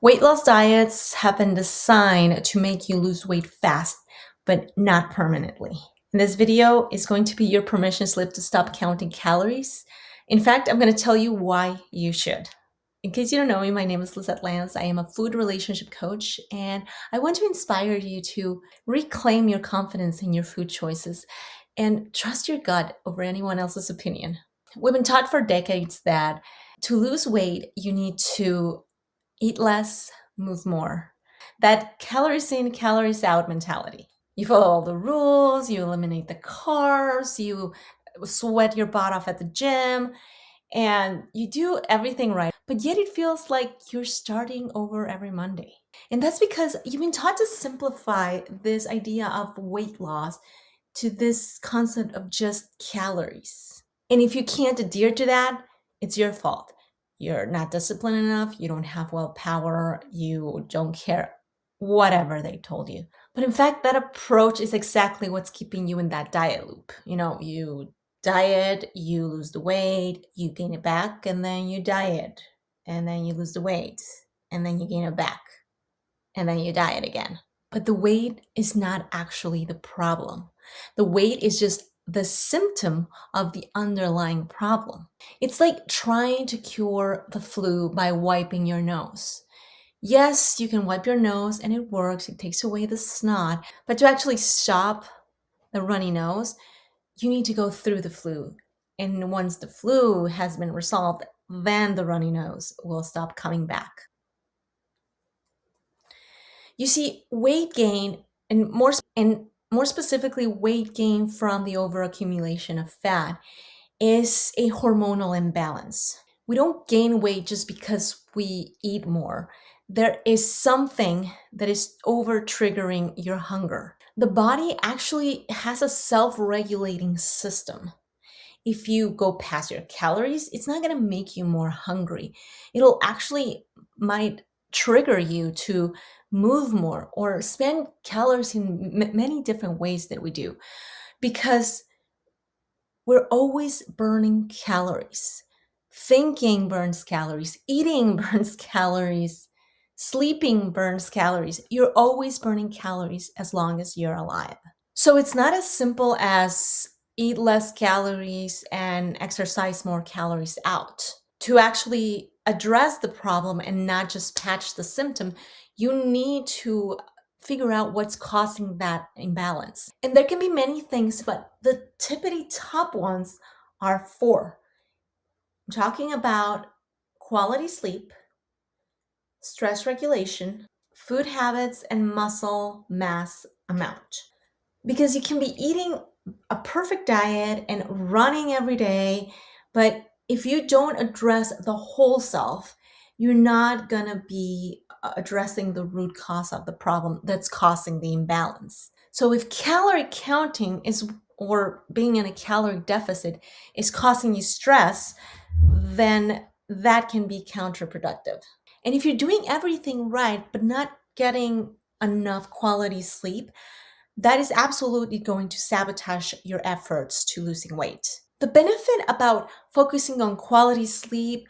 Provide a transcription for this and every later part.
Weight loss diets have been designed to make you lose weight fast, but not permanently. This video is going to be your permission slip to stop counting calories. In fact, I'm going to tell you why you should. In case you don't know me, my name is Lizeth Lanz. I am a food relationship coach, and I want to inspire you to reclaim your confidence in your food choices and trust your gut over anyone else's opinion. We've been taught for decades that to lose weight, you need to eat less, move more. That calories in, calories out mentality. You follow all the rules, you eliminate the carbs, you sweat your butt off at the gym, and you do everything right. But yet it feels like you're starting over every Monday. And that's because you've been taught to simplify this idea of weight loss to this concept of just calories. And if you can't adhere to that, it's your fault. You're not disciplined enough, you don't have willpower, you don't care, whatever they told you. But in fact, that approach is exactly what's keeping you in that diet loop. You diet, you lose the weight, you gain it back, and then you diet, and then you lose the weight, and then you gain it back, and then you diet again. But the weight is not actually the problem. The weight is just the symptom of the underlying problem. It's like trying to cure the flu by wiping your nose. Yes, you can wipe your nose and it works, it takes away the snot, but to actually stop the runny nose, you need to go through the flu. And once the flu has been resolved, then the runny nose will stop coming back. You see, weight gain, and more specifically, weight gain from the overaccumulation of fat, is a hormonal imbalance. We don't gain weight just because we eat more. There is something that is over triggering your hunger. The body actually has a self regulating system. If you go past your calories, it's not going to make you more hungry. It'll actually might trigger you to move more or spend calories in many different ways that we do because we're always burning calories. Thinking burns calories, eating burns calories, sleeping burns calories. You're always burning calories as long as you're alive. So it's not as simple as eat less calories and exercise more calories out. To actually address the problem and not just patch the symptom, you need to figure out what's causing that imbalance. And there can be many things, but the tippity top ones are four. I'm talking about quality sleep, stress regulation, food habits, and muscle mass amount. Because you can be eating a perfect diet and running every day, but if you don't address the whole self, you're not going to be addressing the root cause of the problem that's causing the imbalance. So if calorie counting is or being in a calorie deficit is causing you stress, then that can be counterproductive. And if you're doing everything right but not getting enough quality sleep, that is absolutely going to sabotage your efforts to losing weight. The benefit about focusing on quality sleep,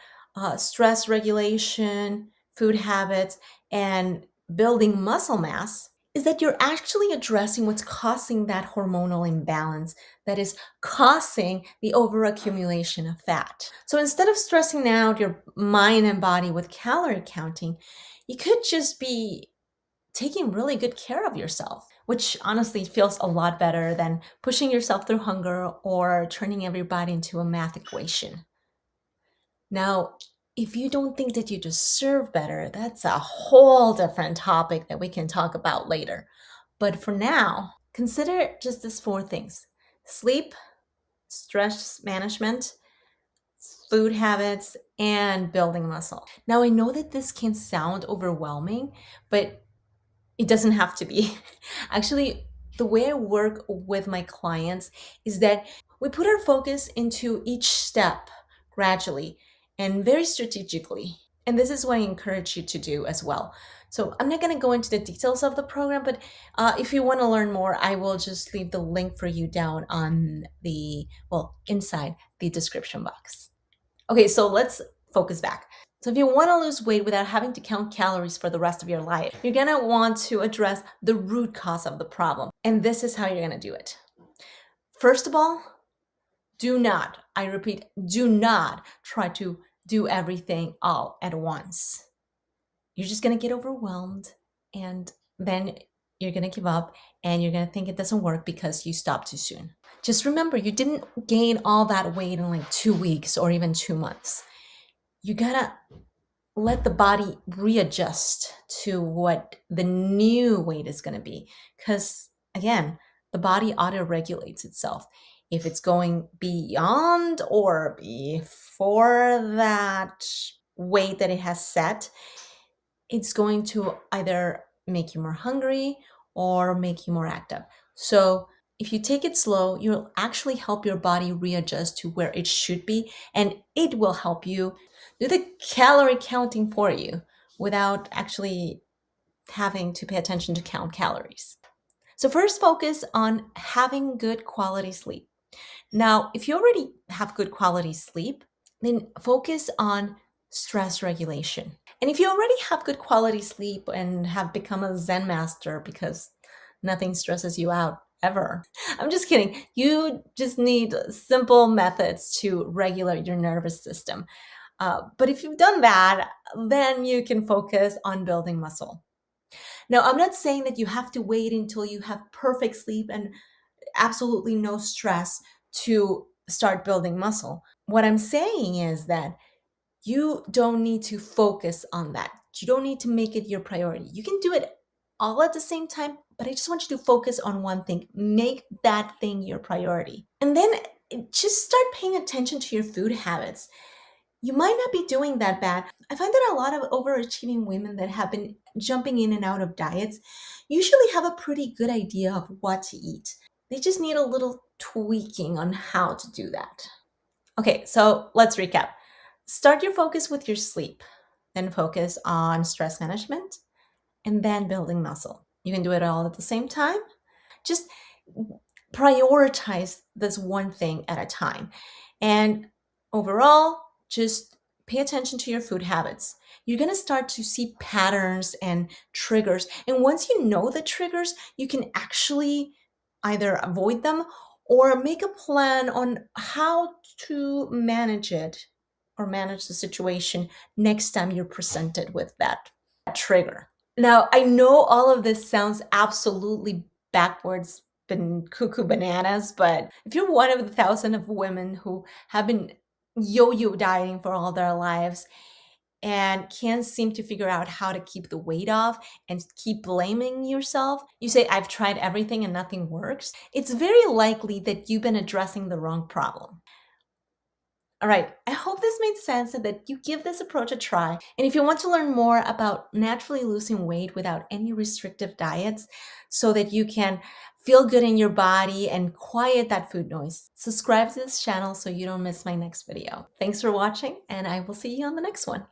stress regulation, food habits, and building muscle mass is that you're actually addressing what's causing that hormonal imbalance that is causing the overaccumulation of fat. So instead of stressing out your mind and body with calorie counting, you could just be taking really good care of yourself, which honestly feels a lot better than pushing yourself through hunger or turning everybody into a math equation. Now, if you don't think that you deserve better, that's a whole different topic that we can talk about later. But for now, consider just these four things: sleep, stress management, food habits, and building muscle. Now, I know that this can sound overwhelming, but it doesn't have to be. Actually, the way I work with my clients is that we put our focus into each step gradually and very strategically. And this is what I encourage you to do as well. So I'm not going to go into the details of the program, but if you want to learn more, I will just leave the link for you down on inside the description box. Okay, so let's focus back. So if you want to lose weight without having to count calories for the rest of your life, you're going to want to address the root cause of the problem. And this is how you're going to do it. First of all, do not, I repeat, do not try to do everything all at once. You're just going to get overwhelmed, and then you're going to give up, and you're going to think it doesn't work because you stopped too soon. Just remember, you didn't gain all that weight in like 2 weeks or even 2 months. You got to let the body readjust to what the new weight is going to be. Because again, the body auto-regulates itself. If it's going beyond or before that weight that it has set, it's going to either make you more hungry or make you more active. So if you take it slow, you'll actually help your body readjust to where it should be, and it will help you do the calorie counting for you without actually having to pay attention to count calories. So first, focus on having good quality sleep. Now, if you already have good quality sleep, then focus on stress regulation. And if you already have good quality sleep and have become a Zen master because nothing stresses you out ever, I'm just kidding. You just need simple methods to regulate your nervous system. But if you've done that, then you can focus on building muscle. Now, I'm not saying that you have to wait until you have perfect sleep and absolutely no stress to start building muscle. What I'm saying is that you don't need to focus on that. You don't need to make it your priority. You can do it all at the same time, but I just want you to focus on one thing. Make that thing your priority. And then just start paying attention to your food habits. You might not be doing that bad. I find that a lot of overachieving women that have been jumping in and out of diets usually have a pretty good idea of what to eat. They just need a little tweaking on how to do that. Okay, so let's recap. Start your focus with your sleep, then focus on stress management, and then building muscle. You can do it all at the same time. Just prioritize this one thing at a time. And overall, just pay attention to your food habits. You're going to start to see patterns and triggers. And once you know the triggers, you can actually either avoid them or make a plan on how to manage it or manage the situation next time you're presented with that trigger. Now, I know all of this sounds absolutely backwards and cuckoo bananas, but if you're one of the thousands of women who have been yo-yo dieting for all their lives and can't seem to figure out how to keep the weight off and keep blaming yourself, you say, I've tried everything and nothing works, it's very likely that you've been addressing the wrong problem. All right, I hope this made sense and that you give this approach a try. And if you want to learn more about naturally losing weight without any restrictive diets so that you can feel good in your body and quiet that food noise, subscribe to this channel so you don't miss my next video. Thanks for watching, and I will see you on the next one.